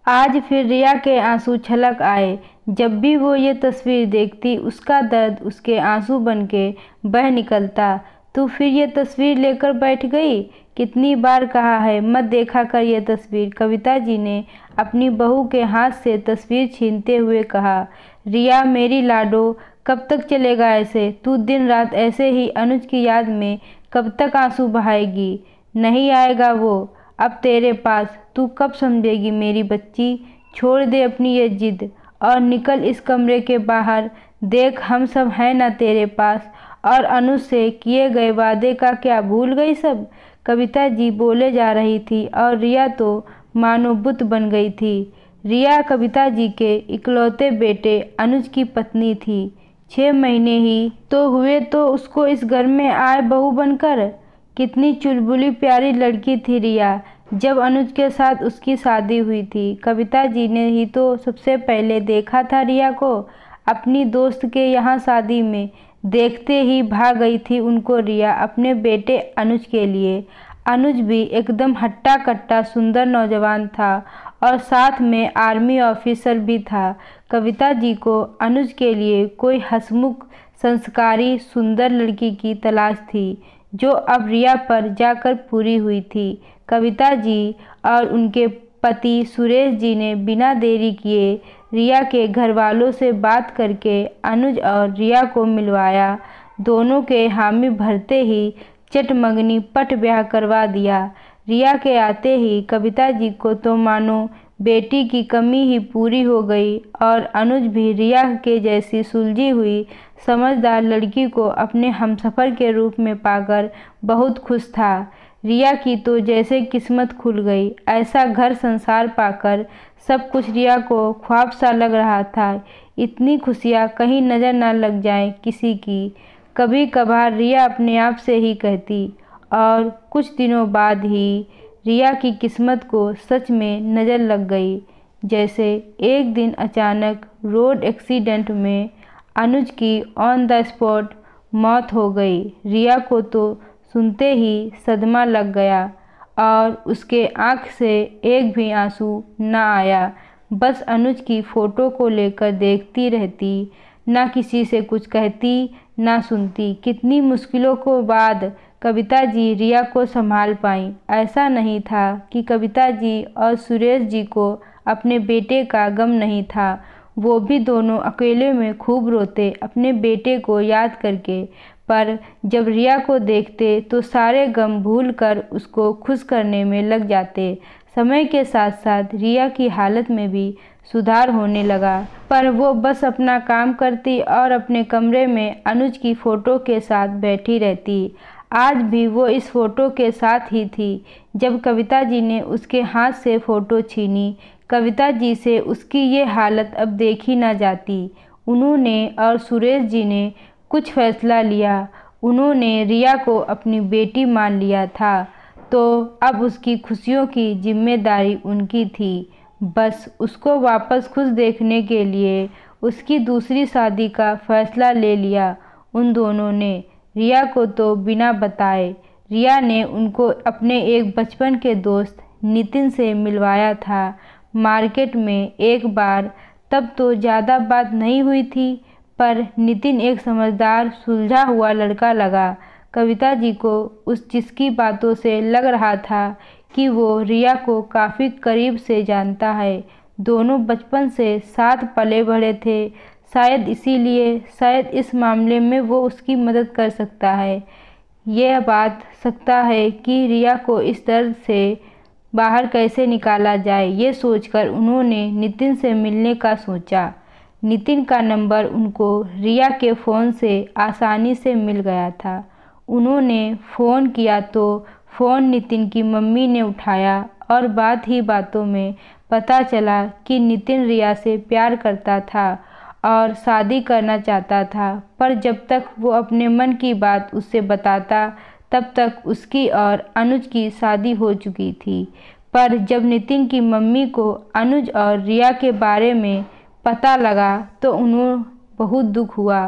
आज फिर रिया के आंसू छलक आए। जब भी वो ये तस्वीर देखती उसका दर्द उसके आंसू बनके बह निकलता। तू फिर ये तस्वीर लेकर बैठ गई। कितनी बार कहा है मत देखा कर ये तस्वीर। कविता जी ने अपनी बहू के हाथ से तस्वीर छीनते हुए कहा। रिया मेरी लाडो, कब तक चलेगा ऐसे? तू दिन रात ऐसे ही अनुज की याद में कब तक आंसू बहाएगी? नहीं आएगा वो अब तेरे पास। तू कब समझेगी मेरी बच्ची? छोड़ दे अपनी ये जिद और निकल इस कमरे के बाहर। देख हम सब हैं ना तेरे पास। और अनुज से किए गए वादे का क्या भूल गई सब? कविता जी बोले जा रही थी और रिया तो मानो बुत बन गई थी। रिया कविता जी के इकलौते बेटे अनुज की पत्नी थी। 6 महीने ही तो हुए तो उसको इस घर में आए बहू बनकर। कितनी चुलबुली प्यारी लड़की थी रिया जब अनुज के साथ उसकी शादी हुई थी। कविता जी ने ही तो सबसे पहले देखा था रिया को अपनी दोस्त के यहाँ शादी में। देखते ही भाग गई थी उनको रिया अपने बेटे अनुज के लिए। अनुज भी एकदम हट्टा कट्टा सुंदर नौजवान था और साथ में आर्मी ऑफिसर भी था। कविता जी को अनुज के लिए कोई हंसमुख संस्कारी सुंदर लड़की की तलाश थी जो अब रिया पर जाकर पूरी हुई थी। कविता जी और उनके पति सुरेश जी ने बिना देरी किए रिया के घर वालों से बात करके अनुज और रिया को मिलवाया। दोनों के हामी भरते ही चटमंगनी पट ब्याह करवा दिया। रिया के आते ही कविता जी को तो मानो बेटी की कमी ही पूरी हो गई और अनुज भी रिया के जैसी सुलझी हुई समझदार लड़की को अपने हमसफर के रूप में पाकर बहुत खुश था। रिया की तो जैसे किस्मत खुल गई। ऐसा घर संसार पाकर सब कुछ रिया को ख्वाब सा लग रहा था। इतनी खुशियाँ कहीं नज़र न लग जाए किसी की, कभी कभार रिया अपने आप से ही कहती। और कुछ दिनों बाद ही रिया की किस्मत को सच में नज़र लग गई। जैसे एक दिन अचानक रोड एक्सीडेंट में अनुज की ऑन द स्पॉट मौत हो गई। रिया को तो सुनते ही सदमा लग गया और उसके आँख से एक भी आंसू न आया। बस अनुज की फ़ोटो को लेकर देखती रहती, ना किसी से कुछ कहती ना सुनती। कितनी मुश्किलों को बाद कविता जी रिया को संभाल पाई। ऐसा नहीं था कि कविता जी और सुरेश जी को अपने बेटे का गम नहीं था। वो भी दोनों अकेले में खूब रोते अपने बेटे को याद करके। पर जब रिया को देखते तो सारे गम भूलकर उसको खुश करने में लग जाते। समय के साथ साथ रिया की हालत में भी सुधार होने लगा, पर वो बस अपना काम करती और अपने कमरे में अनुज की फ़ोटो के साथ बैठी रहती। आज भी वो इस फ़ोटो के साथ ही थी जब कविता जी ने उसके हाथ से फ़ोटो छीनी। कविता जी से उसकी ये हालत अब देखी ना जाती। उन्होंने और सुरेश जी ने कुछ फैसला लिया। उन्होंने रिया को अपनी बेटी मान लिया था तो अब उसकी खुशियों की जिम्मेदारी उनकी थी। बस उसको वापस खुश देखने के लिए उसकी दूसरी शादी का फैसला ले लिया उन दोनों ने। रिया को तो बिना बताए रिया ने उनको अपने एक बचपन के दोस्त नितिन से मिलवाया था मार्केट में एक बार। तब तो ज़्यादा बात नहीं हुई थी, पर नितिन एक समझदार सुलझा हुआ लड़का लगा कविता जी को। जिसकी बातों से लग रहा था कि वो रिया को काफ़ी करीब से जानता है। दोनों बचपन से साथ पले बढ़े थे, शायद इसीलिए, शायद इस मामले में वो उसकी मदद कर सकता है। यह बात सकता है कि रिया को इस दर्द से बाहर कैसे निकाला जाए। ये सोचकर उन्होंने नितिन से मिलने का सोचा। नितिन का नंबर उनको रिया के फ़ोन से आसानी से मिल गया था। उन्होंने फ़ोन किया तो फ़ोन नितिन की मम्मी ने उठाया और बात ही बातों में पता चला कि नितिन रिया से प्यार करता था और शादी करना चाहता था। पर जब तक वो अपने मन की बात उससे बताता तब तक उसकी और अनुज की शादी हो चुकी थी। पर जब नितिन की मम्मी को अनुज और रिया के बारे में पता लगा तो उन्हें बहुत दुख हुआ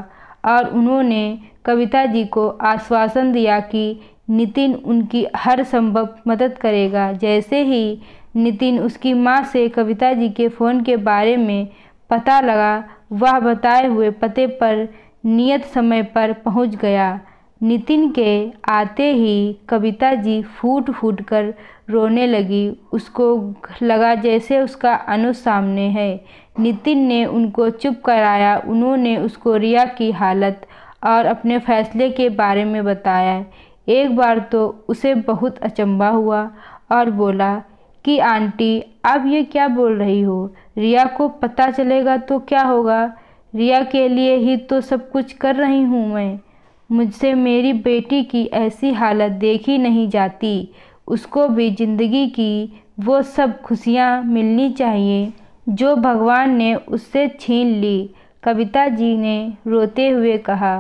और उन्होंने कविता जी को आश्वासन दिया कि नितिन उनकी हर संभव मदद करेगा। जैसे ही नितिन उसकी माँ से कविता जी के फ़ोन के बारे में पता लगा। वह बताए हुए पते पर नियत समय पर पहुँच गया। नितिन के आते ही कविता जी फूट फूट कर रोने लगी। उसको लगा जैसे उसका अनुज सामने है। नितिन ने उनको चुप कराया। उन्होंने उसको रिया की हालत और अपने फैसले के बारे में बताया। एक बार तो उसे बहुत अचंभा हुआ और बोला कि आंटी, आप ये क्या बोल रही हो? रिया को पता चलेगा तो क्या होगा? रिया के लिए ही तो सब कुछ कर रही हूँ मैं। मुझसे मेरी बेटी की ऐसी हालत देखी नहीं जाती। उसको भी ज़िंदगी की वो सब खुशियाँ मिलनी चाहिए जो भगवान ने उससे छीन ली। कविता जी ने रोते हुए कहा,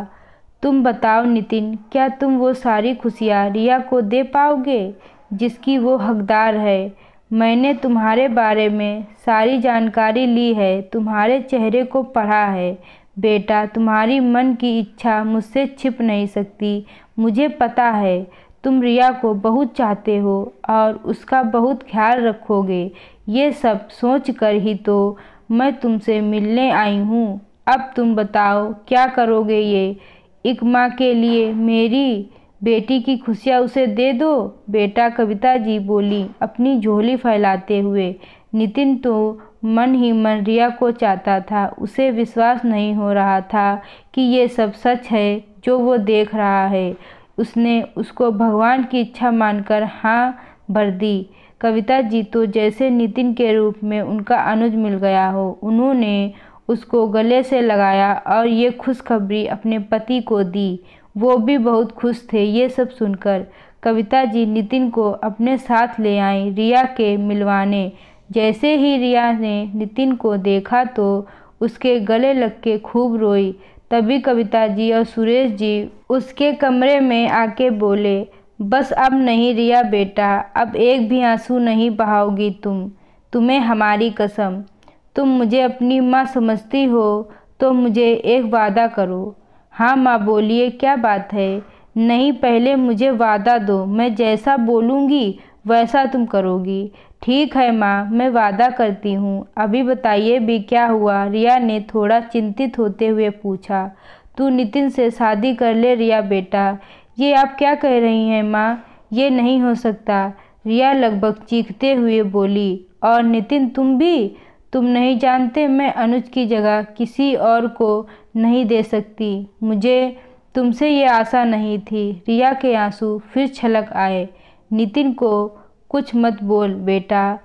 तुम बताओ नितिन, क्या तुम वो सारी खुशियाँ रिया को दे पाओगे जिसकी वो हकदार है? मैंने तुम्हारे बारे में सारी जानकारी ली है, तुम्हारे चेहरे को पढ़ा है। बेटा, तुम्हारी मन की इच्छा मुझसे छिप नहीं सकती। मुझे पता है तुम रिया को बहुत चाहते हो और उसका बहुत ख्याल रखोगे। ये सब सोच कर ही तो मैं तुमसे मिलने आई हूँ। अब तुम बताओ क्या करोगे? ये एक माँ के लिए मेरी बेटी की खुशियाँ उसे दे दो। बेटा, कविता जी बोली अपनी झोली फैलाते हुए। नितिन तो मन ही मन रिया को चाहता था। उसे विश्वास नहीं हो रहा था कि ये सब सच है जो वो देख रहा है। उसने उसको भगवान की इच्छा मानकर हाँ भर दी। कविता जी तो जैसे नितिन के रूप में उनका अनुज मिल गया हो। उन्होंने उसको गले से लगाया और ये खुशखबरी अपने पति को दी। वो भी बहुत खुश थे ये सब सुनकर। कविता जी नितिन को अपने साथ ले आई रिया के मिलवाने। जैसे ही रिया ने नितिन को देखा तो उसके गले लग के खूब रोई। तभी कविता जी और सुरेश जी उसके कमरे में आके बोले, बस अब नहीं रिया बेटा, अब एक भी आंसू नहीं बहाओगी तुम्हें हमारी कसम। तुम मुझे अपनी माँ समझती हो तो मुझे एक वादा करो। हाँ माँ, बोलिए क्या बात है? नहीं, पहले मुझे वादा दो, मैं जैसा बोलूँगी वैसा तुम करोगी। ठीक है माँ, मैं वादा करती हूँ। अभी बताइए भी क्या हुआ? रिया ने थोड़ा चिंतित होते हुए पूछा। तू नितिन से शादी कर ले रिया बेटा। ये आप क्या कह रही हैं माँ? ये नहीं हो सकता, रिया लगभग चीखते हुए बोली। और नितिन तुम भी? तुम नहीं जानते मैं अनुज की जगह किसी और को नहीं दे सकती। मुझे तुमसे ये आशा नहीं थी। रिया के आंसू फिर छलक आए। नितिन को कुछ मत बोल बेटा,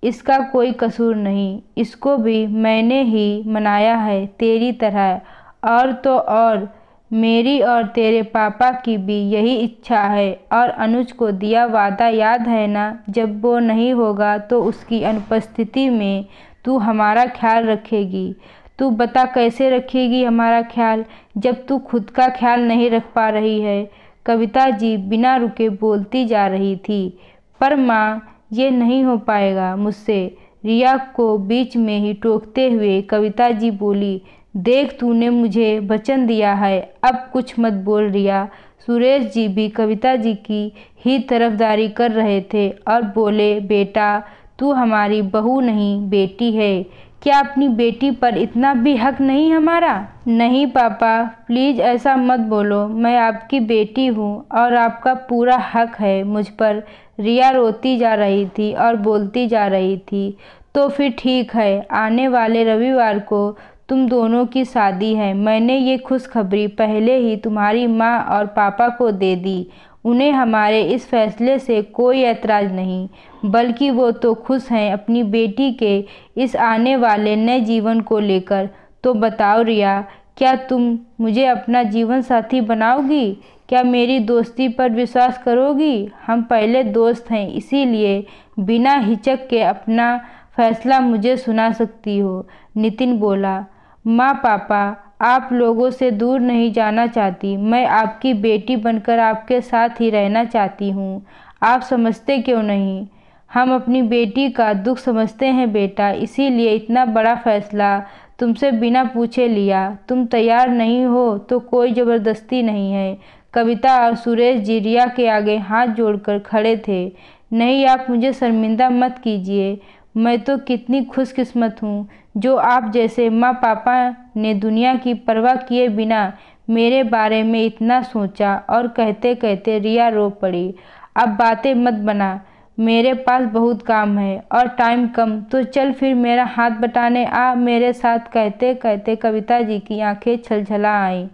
इसका कोई कसूर नहीं। इसको भी मैंने ही मनाया है तेरी तरह। और तो और मेरी और तेरे पापा की भी यही इच्छा है। और अनुज को दिया वादा याद है ना? जब वो नहीं होगा तो उसकी अनुपस्थिति में तू हमारा ख्याल रखेगी। तू बता कैसे रखेगी हमारा ख्याल जब तू खुद का ख्याल नहीं रख पा रही है? कविता जी बिना रुके बोलती जा रही थी। पर माँ, ये नहीं हो पाएगा मुझसे। रिया को बीच में ही टोकते हुए कविता जी बोली, देख तूने मुझे वचन दिया है, अब कुछ मत बोल रिया। सुरेश जी भी कविता जी की ही तरफदारी कर रहे थे और बोले, बेटा तू हमारी बहू नहीं बेटी है। क्या अपनी बेटी पर इतना भी हक नहीं हमारा? नहीं पापा, प्लीज़ ऐसा मत बोलो। मैं आपकी बेटी हूँ और आपका पूरा हक है मुझ पर। रिया रोती जा रही थी और बोलती जा रही थी। तो फिर ठीक है, आने वाले रविवार को तुम दोनों की शादी है। मैंने ये खुशखबरी पहले ही तुम्हारी माँ और पापा को दे दी। उन्हें हमारे इस फैसले से कोई ऐतराज़ नहीं, बल्कि वो तो खुश हैं अपनी बेटी के इस आने वाले नए जीवन को लेकर। तो बताओ रिया, क्या तुम मुझे अपना जीवन साथी बनाओगी? क्या मेरी दोस्ती पर विश्वास करोगी? हम पहले दोस्त हैं, इसीलिए बिना हिचक के अपना फैसला मुझे सुना सकती हो। नितिन बोला, माँ पापा, आप लोगों से दूर नहीं जाना चाहती। मैं आपकी बेटी बनकर आपके साथ ही रहना चाहती हूँ। आप समझते क्यों नहीं? हम अपनी बेटी का दुख समझते हैं बेटा, इसीलिए इतना बड़ा फैसला तुमसे बिना पूछे लिया। तुम तैयार नहीं हो तो कोई ज़बरदस्ती नहीं है। कविता और सुरेश जी रिया के आगे हाथ जोड़कर खड़े थे। नहीं, आप मुझे शर्मिंदा मत कीजिए। मैं तो कितनी खुशकिस्मत हूँ जो आप जैसे माँ पापा ने दुनिया की परवाह किए बिना मेरे बारे में इतना सोचा। और कहते कहते रिया रो पड़ी। अब बातें मत बना, मेरे पास बहुत काम है और टाइम कम, तो चल फिर मेरा हाथ बटाने आ मेरे साथ। कहते कहते कविता जी की आंखें छलछला आईं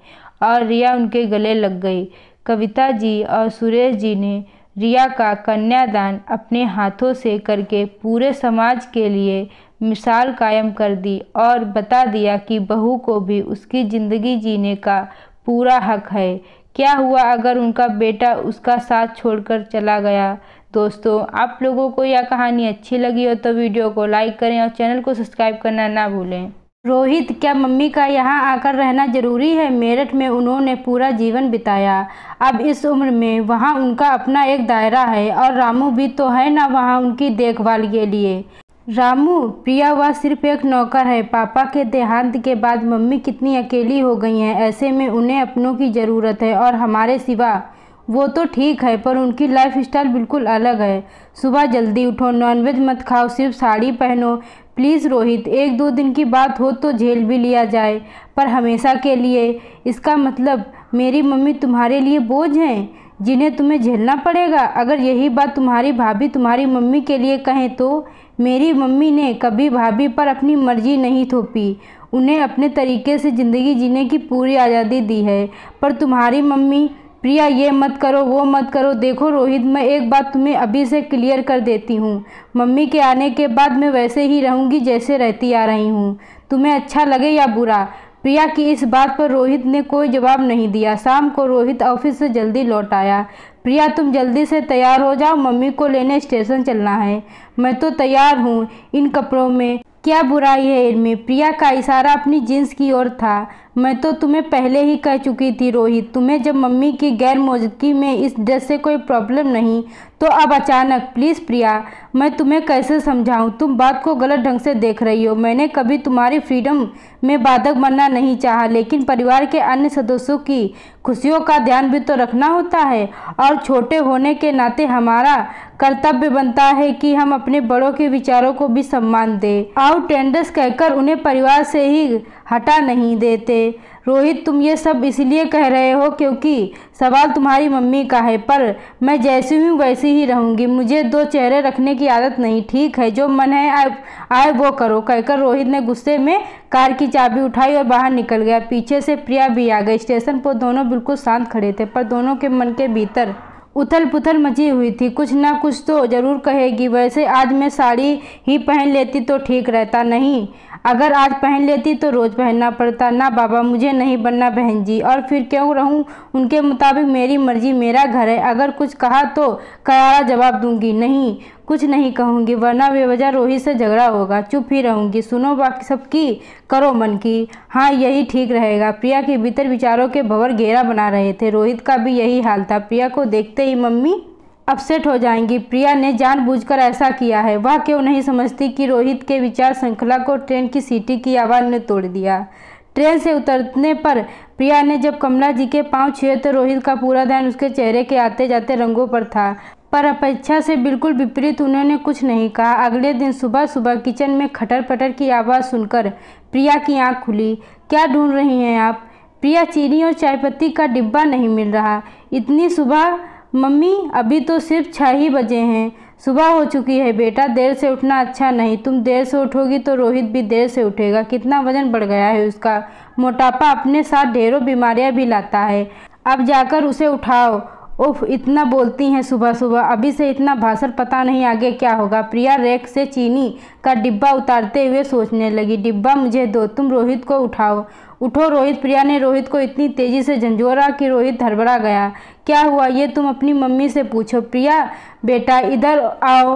और रिया उनके गले लग गई। कविता जी और सुरेश जी ने रिया का कन्यादान अपने हाथों से करके पूरे समाज के लिए मिसाल कायम कर दी और बता दिया कि बहू को भी उसकी ज़िंदगी जीने का पूरा हक है। क्या हुआ अगर उनका बेटा उसका साथ छोड़कर चला गया? दोस्तों, आप लोगों को यह कहानी अच्छी लगी हो तो वीडियो को लाइक करें और चैनल को सब्सक्राइब करना ना भूलें। रोहित, क्या मम्मी का यहाँ आकर रहना जरूरी है? मेरठ में उन्होंने पूरा जीवन बिताया। अब इस उम्र में वहाँ उनका अपना एक दायरा है और रामू भी तो है ना वहाँ उनकी देखभाल के लिए। रामू, प्रिया वह सिर्फ एक नौकर है। पापा के देहांत के बाद मम्मी कितनी अकेली हो गई हैं। ऐसे में उन्हें अपनों की ज़रूरत है और हमारे सिवा। वो तो ठीक है, पर उनकी लाइफ स्टाइल बिल्कुल अलग है। सुबह जल्दी उठो, नॉनवेज मत खाओ, सिर्फ साड़ी पहनो। प्लीज़ रोहित, एक दो दिन की बात हो तो झेल भी लिया जाए, पर हमेशा के लिए? इसका मतलब मेरी मम्मी तुम्हारे लिए बोझ हैं जिन्हें तुम्हें झेलना पड़ेगा? अगर यही बात तुम्हारी भाभी तुम्हारी मम्मी के लिए कहें तो? मेरी मम्मी ने कभी भाभी पर अपनी मर्जी नहीं थोपी। उन्हें अपने तरीके से ज़िंदगी जीने की पूरी आज़ादी दी है। पर तुम्हारी मम्मी, प्रिया ये मत करो वो मत करो। देखो रोहित, मैं एक बात तुम्हें अभी से क्लियर कर देती हूँ, मम्मी के आने के बाद मैं वैसे ही रहूँगी जैसे रहती आ रही हूँ, तुम्हें अच्छा लगे या बुरा। प्रिया की इस बात पर रोहित ने कोई जवाब नहीं दिया। शाम को रोहित ऑफिस से जल्दी लौट आया। प्रिया, तुम जल्दी से तैयार हो जाओ, मम्मी को लेने स्टेशन चलना है। मैं तो तैयार हूँ, इन कपड़ों में क्या बुराई है इनमें? प्रिया का इशारा अपनी जींस की ओर था। मैं तो तुम्हें पहले ही कह चुकी थी रोहित, तुम्हें जब मम्मी की गैर मौजूदगी में इस ड्रेस से कोई प्रॉब्लम नहीं, तो अब अचानक? प्लीज़ प्रिया, मैं तुम्हें कैसे समझाऊं? तुम बात को गलत ढंग से देख रही हो। मैंने कभी तुम्हारी फ्रीडम में बाधक बनना नहीं चाहा, लेकिन परिवार के अन्य सदस्यों की खुशियों का ध्यान भी तो रखना होता है और छोटे होने के नाते हमारा कर्तव्य बनता है कि हम अपने बड़ों के विचारों को भी सम्मान दें। आउटस्टैंडर्स कहकर उन्हें परिवार से ही हटा नहीं देते। रोहित, तुम ये सब इसलिए कह रहे हो क्योंकि सवाल तुम्हारी मम्मी का है, पर मैं जैसी हूँ वैसी ही रहूँगी। मुझे दो चेहरे रखने की आदत नहीं। ठीक है, जो मन है आए वो करो। कहकर रोहित ने गुस्से में कार की चाबी उठाई और बाहर निकल गया। पीछे से प्रिया भी आ गई। स्टेशन पर दोनों बिल्कुल शांत खड़े थे, पर दोनों के मन के भीतर उथल पुथल मची हुई थी। कुछ ना कुछ तो जरूर कहेगी। वैसे आज मैं साड़ी ही पहन लेती तो ठीक रहता। नहीं, अगर आज पहन लेती तो रोज़ पहनना पड़ता। ना बाबा, मुझे नहीं बनना बहन जी। और फिर क्यों रहूं उनके मुताबिक? मेरी मर्जी, मेरा घर है। अगर कुछ कहा तो करारा जवाब दूंगी। नहीं, कुछ नहीं कहूँगी, वरना बेवजह रोहित से झगड़ा होगा। चुप ही रहूँगी। सुनो बाकी सबकी, करो मन की। हाँ, यही ठीक रहेगा। प्रिया के भीतर विचारों के भंवर घेरा बना रहे थे। रोहित का भी यही हाल था। प्रिया को देखते ही मम्मी अपसेट हो जाएंगी। प्रिया ने जानबूझकर ऐसा किया है। वह क्यों नहीं समझती कि रोहित के विचार श्रृंखला को ट्रेन की सीटी की आवाज़ ने तोड़ दिया। ट्रेन से उतरने पर प्रिया ने जब कमला जी के पांव छुए तो रोहित का पूरा ध्यान उसके चेहरे के आते जाते रंगों पर था, पर अपेक्षा से बिल्कुल विपरीत। उन्होंने कुछ नहीं कहा। अगले दिन सुबह सुबह किचन में खटर पटर की आवाज़ सुनकर प्रिया की आंख खुली। क्या ढूंढ रही हैं आप? प्रिया, चीनी और चाय पत्ती का डिब्बा नहीं मिल रहा। इतनी सुबह? मम्मी, अभी तो सिर्फ 6 ही बजे हैं। सुबह हो चुकी है बेटा, देर से उठना अच्छा नहीं। तुम देर से उठोगी तो रोहित भी देर से उठेगा। कितना वजन बढ़ गया है उसका। मोटापा अपने साथ ढेरों बीमारियां भी लाता है। अब जाकर उसे उठाओ। उफ, इतना बोलती हैं सुबह सुबह। अभी से इतना भाषण, पता नहीं आगे क्या होगा। प्रिया रैक से चीनी का डिब्बा उतारते हुए सोचने लगी। डिब्बा मुझे दो, तुम रोहित को उठाओ। उठो रोहित। प्रिया ने रोहित को इतनी तेजी से झंझोरा कि रोहित हड़बड़ा गया। क्या हुआ ये तुम अपनी मम्मी से पूछो। प्रिया बेटा इधर आओ।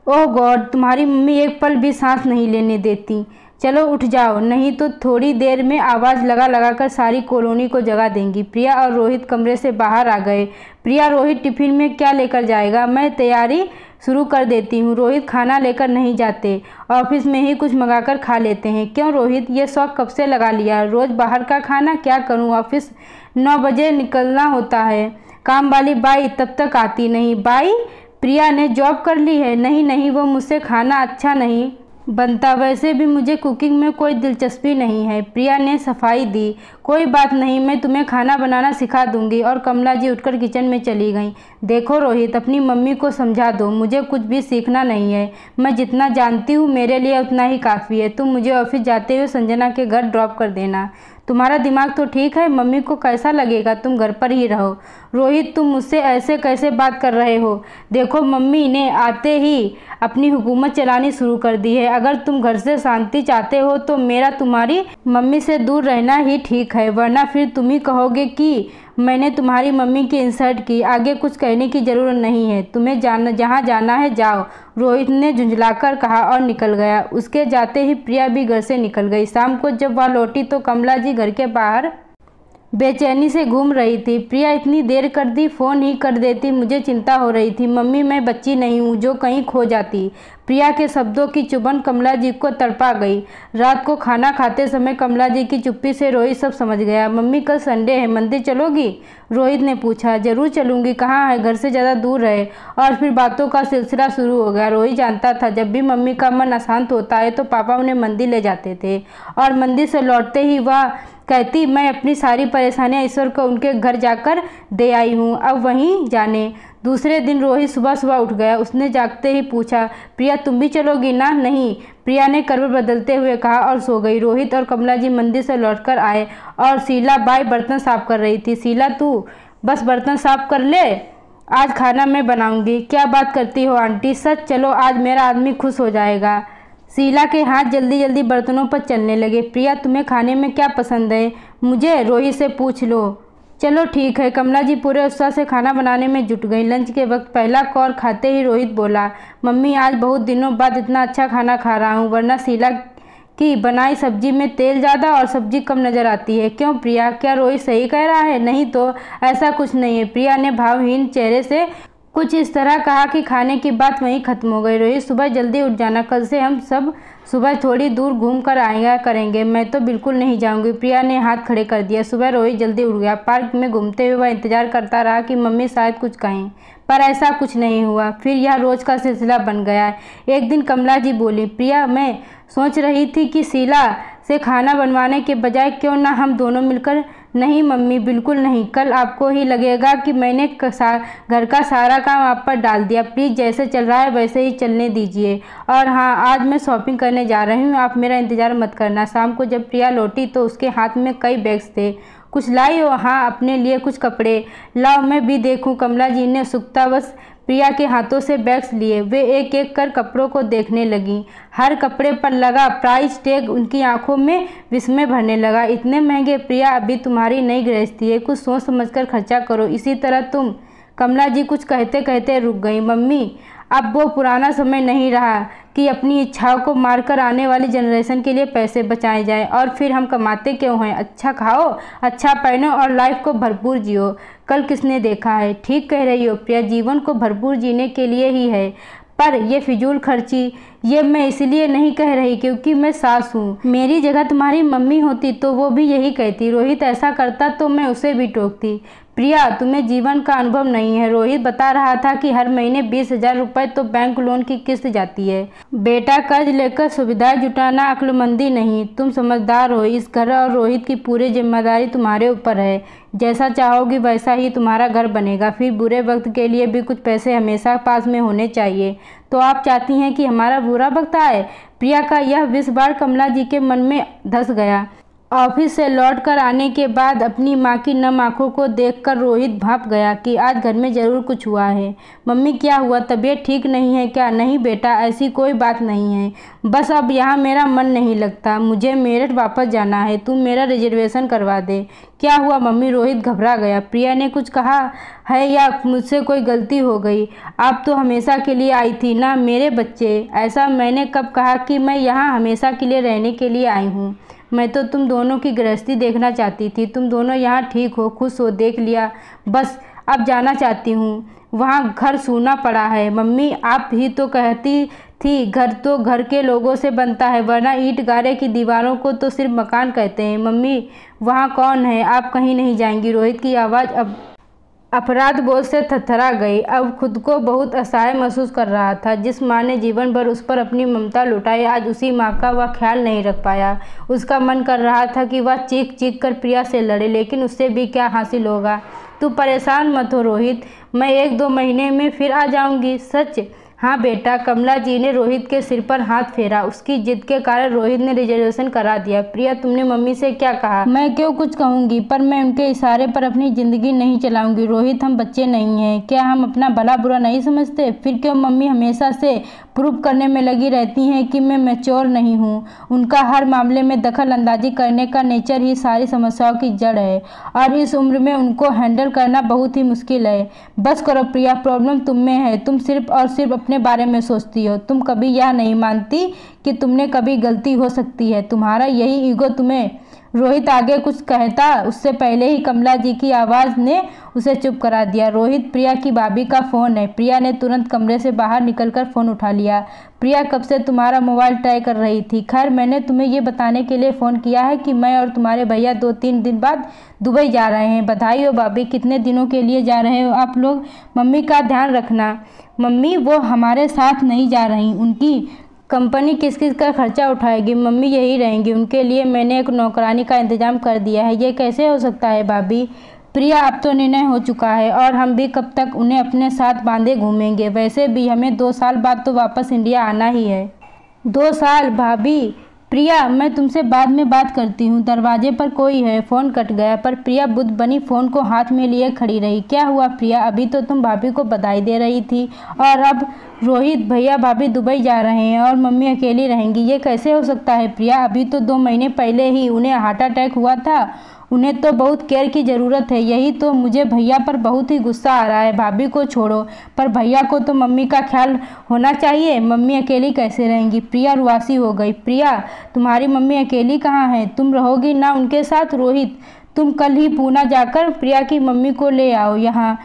ओह गॉड, तुम्हारी मम्मी एक पल भी सांस नहीं लेने देती। चलो उठ जाओ, नहीं तो थोड़ी देर में आवाज़ लगा लगा कर सारी कॉलोनी को जगा देंगी। प्रिया और रोहित कमरे से बाहर आ गए। प्रिया, रोहित टिफिन में क्या लेकर जाएगा? मैं तैयारी शुरू कर देती हूँ। रोहित खाना लेकर नहीं जाते, ऑफिस में ही कुछ मंगाकर खा लेते हैं। क्यों रोहित, ये शौक कब से लगा लिया? रोज़ बाहर का खाना? क्या करूँ, ऑफिस 9 बजे निकलना होता है। काम वाली बाई तब तक आती नहीं। बाई? प्रिया ने जॉब कर ली है? नहीं नहीं, वो मुझसे खाना अच्छा नहीं बनता, वैसे भी मुझे कुकिंग में कोई दिलचस्पी नहीं है। प्रिया ने सफाई दी। कोई बात नहीं, मैं तुम्हें खाना बनाना सिखा दूंगी। और कमला जी उठकर किचन में चली गईं। देखो रोहित, अपनी मम्मी को समझा दो, मुझे कुछ भी सीखना नहीं है। मैं जितना जानती हूँ मेरे लिए उतना ही काफ़ी है। तुम मुझे ऑफिस जाते हुए संजना के घर ड्रॉप कर देना। तुम्हारा दिमाग तो ठीक है, मम्मी को कैसा लगेगा तुम घर पर ही रहो। रोहित, तुम मुझसे ऐसे कैसे बात कर रहे हो? देखो, मम्मी ने आते ही अपनी हुकूमत चलानी शुरू कर दी है। अगर तुम घर से शांति चाहते हो तो मेरा तुम्हारी मम्मी से दूर रहना ही ठीक है, वरना फिर तुम ही कहोगे कि मैंने तुम्हारी मम्मी की इंसल्ट की। आगे कुछ कहने की ज़रूरत नहीं है, तुम्हें जहाँ जाना है जाओ, रोहित ने झुंझलाकर कहा और निकल गया। उसके जाते ही प्रिया भी घर से निकल गई। शाम को जब वह लौटी तो कमला जी घर के बाहर बेचैनी से घूम रही थी। प्रिया, इतनी देर कर दी, फ़ोन ही कर देती, मुझे चिंता हो रही थी। मम्मी, मैं बच्ची नहीं हूँ जो कहीं खो जाती। प्रिया के शब्दों की चुभन कमला जी को तड़पा गई। रात को खाना खाते समय कमला जी की चुप्पी से रोहित सब समझ गया। मम्मी, कल संडे है, मंदिर चलोगी? रोहित ने पूछा। जरूर चलूँगी, कहाँ है? घर से ज़्यादा दूर है। और फिर बातों का सिलसिला शुरू हो गया। रोहित जानता था जब भी मम्मी का मन अशांत होता है तो पापा उन्हें मंदिर ले जाते थे, और मंदिर से लौटते ही वह कहती, मैं अपनी सारी परेशानियां ईश्वर को उनके घर जाकर दे आई हूँ, अब वहीं जाने। दूसरे दिन रोहित सुबह सुबह उठ गया। उसने जागते ही पूछा, प्रिया तुम भी चलोगी ना? नहीं, प्रिया ने करवट बदलते हुए कहा और सो गई। रोहित और कमला जी मंदिर से लौटकर आए और शीला बाई बर्तन साफ कर रही थी। शीला, तू बस बर्तन साफ कर ले, आज खाना मैं बनाऊंगी। क्या बात करती हो आंटी? सच? चलो, आज मेरा आदमी खुश हो जाएगा। शीला के हाथ जल्दी जल्दी बर्तनों पर चलने लगे। प्रिया, तुम्हें खाने में क्या पसंद है? मुझे रोहित से पूछ लो। चलो ठीक है। कमला जी पूरे उत्साह से खाना बनाने में जुट गई। लंच के वक्त पहला कौर खाते ही रोहित बोला, मम्मी आज बहुत दिनों बाद इतना अच्छा खाना खा रहा हूँ, वरना शीला की बनाई सब्जी में तेल ज़्यादा और सब्जी कम नज़र आती है। क्यों प्रिया, क्या रोहित सही कह रहा है? नहीं तो ऐसा कुछ नहीं है। प्रिया ने भावहीन चेहरे से कुछ इस तरह कहा कि खाने की बात वहीं खत्म हो गई। रोहित, सुबह जल्दी उठ जाना, कल से हम सब सुबह थोड़ी दूर घूम कर आएगा करेंगे। मैं तो बिल्कुल नहीं जाऊंगी। प्रिया ने हाथ खड़े कर दिया। सुबह रोहित जल्दी उठ गया। पार्क में घूमते हुए वह इंतजार करता रहा कि मम्मी शायद कुछ कहें, पर ऐसा कुछ नहीं हुआ। फिर यह रोज का सिलसिला बन गया। एक दिन कमला जी बोली, प्रिया मैं सोच रही थी कि शीला से खाना बनवाने के बजाय क्यों ना हम दोनों मिलकर। नहीं मम्मी, बिल्कुल नहीं, कल आपको ही लगेगा कि मैंने घर का सारा काम आप पर डाल दिया। प्लीज़ जैसे चल रहा है वैसे ही चलने दीजिए। और हाँ, आज मैं शॉपिंग करने जा रही हूँ, आप मेरा इंतज़ार मत करना। शाम को जब प्रिया लौटी तो उसके हाथ में कई बैग्स थे। कुछ लाई हो? हाँ, अपने लिए कुछ कपड़े। लाओ मैं भी देखूँ। कमला जी ने उत्सुकतावश प्रिया के हाथों से बैग्स लिए। वे एक एक कर कपड़ों को देखने लगीं। हर कपड़े पर लगा प्राइस टैग उनकी आंखों में विस्मय भरने लगा। इतने महंगे? प्रिया, अभी तुम्हारी नई गृहस्थी है, कुछ सोच समझकर खर्चा करो। इसी तरह तुम। कमला जी कुछ कहते कहते रुक गई। मम्मी, अब वो पुराना समय नहीं रहा कि अपनी इच्छाओं को मारकर आने वाली जनरेशन के लिए पैसे बचाए जाएं। और फिर हम कमाते क्यों हैं? अच्छा खाओ, अच्छा पहनो और लाइफ को भरपूर जियो। कल किसने देखा है? ठीक कह रही हो प्रिया, जीवन को भरपूर जीने के लिए ही है। पर ये फिजूल खर्ची, ये मैं इसलिए नहीं कह रही क्योंकि मैं सास हूँ। मेरी जगह तुम्हारी मम्मी होती तो वो भी यही कहती। रोहित ऐसा करता तो मैं उसे भी टोकती। प्रिया, तुम्हें जीवन का अनुभव नहीं है। रोहित बता रहा था कि हर महीने 20,000 रुपये तो बैंक लोन की किस्त जाती है। बेटा, कर्ज लेकर सुविधाएं जुटाना अक्लमंदी नहीं। तुम समझदार हो। इस घर और रोहित की पूरी जिम्मेदारी तुम्हारे ऊपर है। जैसा चाहोगी वैसा ही तुम्हारा घर बनेगा। फिर बुरे वक्त के लिए भी कुछ पैसे हमेशा पास में होने चाहिए। तो आप चाहती हैं कि हमारा बुरा वक्त आए? प्रिया का यह विष बार कमला जी के मन में धंस गया। ऑफिस से लौटकर आने के बाद अपनी माँ की नम आंखों को देखकर रोहित भांप गया कि आज घर में ज़रूर कुछ हुआ है। मम्मी, क्या हुआ? तबीयत ठीक नहीं है क्या? नहीं बेटा, ऐसी कोई बात नहीं है, बस अब यहाँ मेरा मन नहीं लगता। मुझे मेरठ वापस जाना है, तुम मेरा रिजर्वेशन करवा दे। क्या हुआ मम्मी? रोहित घबरा गया। प्रिया ने कुछ कहा है या मुझसे कोई गलती हो गई? आप तो हमेशा के लिए आई थी ना मेरे बच्चे। ऐसा मैंने कब कहा कि मैं यहाँ हमेशा के लिए रहने के लिए आई हूँ? मैं तो तुम दोनों की गृहस्थी देखना चाहती थी। तुम दोनों यहाँ ठीक हो, खुश हो, देख लिया, बस अब जाना चाहती हूँ। वहाँ घर सूना पड़ा है। मम्मी, आप ही तो कहती थी घर तो घर के लोगों से बनता है, वरना ईंट गारे की दीवारों को तो सिर्फ मकान कहते हैं। मम्मी, वहाँ कौन है? आप कहीं नहीं जाएंगी। रोहित की आवाज़ अब अपराध बोध से थरथरा गई। अब खुद को बहुत असहाय महसूस कर रहा था। जिस माँ ने जीवन भर उस पर अपनी ममता लुटाई, आज उसी माँ का वह ख्याल नहीं रख पाया। उसका मन कर रहा था कि वह चीख चीख कर प्रिया से लड़े, लेकिन उससे भी क्या हासिल होगा। तू परेशान मत हो रोहित, मैं 1-2 महीने में फिर आ जाऊंगी। सच? हाँ बेटा। कमला जी ने रोहित के सिर पर हाथ फेरा। उसकी जिद के कारण रोहित ने रिजर्वेशन करा दिया। प्रिया, तुमने मम्मी से क्या कहा? मैं क्यों कुछ कहूँगी, पर मैं उनके इशारे पर अपनी ज़िंदगी नहीं चलाऊंगी। रोहित, हम बच्चे नहीं हैं क्या? हम अपना भला बुरा नहीं समझते? फिर क्यों मम्मी हमेशा से प्रूव करने में लगी रहती हैं कि मैं मैच्योर नहीं हूँ? उनका हर मामले में दखल अंदाजी करने का नेचर ही सारी समस्याओं की जड़ है, और इस उम्र में उनको हैंडल करना बहुत ही मुश्किल है। बस करो प्रिया, प्रॉब्लम तुम में है। तुम सिर्फ और सिर्फ अपने बारे में सोचती हो। तुम कभी यह नहीं मानती कि तुमने कभी गलती हो सकती है। तुम्हारा यही ईगो तुम्हें। रोहित आगे कुछ कहता उससे पहले ही कमला जी की आवाज़ ने उसे चुप करा दिया। रोहित, प्रिया की भाभी का फ़ोन है। प्रिया ने तुरंत कमरे से बाहर निकलकर फ़ोन उठा लिया। प्रिया कब से तुम्हारा मोबाइल ट्राई कर रही थी। खैर, मैंने तुम्हें ये बताने के लिए फ़ोन किया है कि मैं और तुम्हारे भैया 2-3 दिन बाद दुबई जा रहे हैं। बधाई हो भाभी। कितने दिनों के लिए जा रहे हो आप लोग? मम्मी का ध्यान रखना। मम्मी, वो हमारे साथ नहीं जा रही। उनकी कंपनी किस किस का खर्चा उठाएगी? मम्मी यही रहेंगी। उनके लिए मैंने एक नौकरानी का इंतजाम कर दिया है। ये कैसे हो सकता है भाभी? प्रिया, अब तो निर्णय हो चुका है, और हम भी कब तक उन्हें अपने साथ बांधे घूमेंगे? वैसे भी हमें 2 साल बाद तो वापस इंडिया आना ही है। 2 साल? भाभी। प्रिया, मैं तुमसे बाद में बात करती हूँ। दरवाजे पर कोई है। फ़ोन कट गया, पर प्रिया बुद्ध बनी फ़ोन को हाथ में लिए खड़ी रही। क्या हुआ प्रिया? अभी तो तुम भाभी को बधाई दे रही थी, और अब? रोहित भैया भाभी दुबई जा रहे हैं और मम्मी अकेली रहेंगी। ये कैसे हो सकता है प्रिया? अभी तो 2 महीने पहले ही उन्हें हार्ट अटैक हुआ था। उन्हें तो बहुत केयर की ज़रूरत है। यही तो मुझे भैया पर बहुत ही गुस्सा आ रहा है। भाभी को छोड़ो, पर भैया को तो मम्मी का ख्याल होना चाहिए। मम्मी अकेली कैसे रहेंगी? प्रिया रुआसी हो गई। प्रिया, तुम्हारी मम्मी अकेली कहाँ है? तुम रहोगी ना उनके साथ? रोहित, तुम कल ही पूना जाकर प्रिया की मम्मी को ले आओ यहाँ।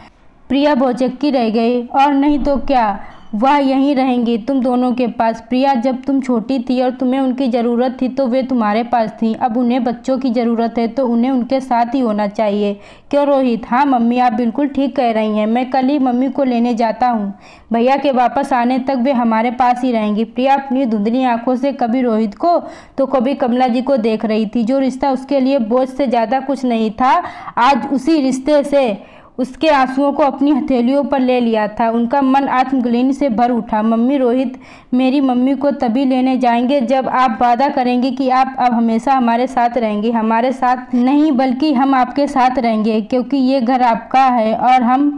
प्रिया भौचक्की रह गई। और नहीं तो क्या, वह यहीं रहेंगी तुम दोनों के पास। प्रिया, जब तुम छोटी थी और तुम्हें उनकी ज़रूरत थी तो वे तुम्हारे पास थी। अब उन्हें बच्चों की ज़रूरत है तो उन्हें उनके साथ ही होना चाहिए। क्यों रोहित? हाँ मम्मी, आप बिल्कुल ठीक कह रही हैं। मैं कल ही मम्मी को लेने जाता हूँ। भैया के वापस आने तक वे हमारे पास ही रहेंगी। प्रिया अपनी धुंधली आंखों से कभी रोहित को तो कभी कमला जी को देख रही थी। जो रिश्ता उसके लिए बोझ से ज़्यादा कुछ नहीं था, आज उसी रिश्ते से उसके आंसुओं को अपनी हथेलियों पर ले लिया था। उनका मन आत्मग्लानि से भर उठा। मम्मी, रोहित मेरी मम्मी को तभी लेने जाएंगे जब आप वादा करेंगे कि आप अब हमेशा हमारे साथ रहेंगे। हमारे साथ नहीं, बल्कि हम आपके साथ रहेंगे, क्योंकि ये घर आपका है और हम।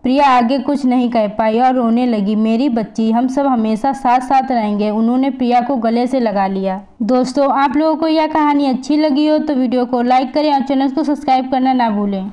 प्रिया आगे कुछ नहीं कह पाई और रोने लगी। मेरी बच्ची, हम सब हमेशा साथ साथ रहेंगे। उन्होंने प्रिया को गले से लगा लिया। दोस्तों, आप लोगों को यह कहानी अच्छी लगी हो तो वीडियो को लाइक करें और चैनल को सब्सक्राइब करना ना भूलें।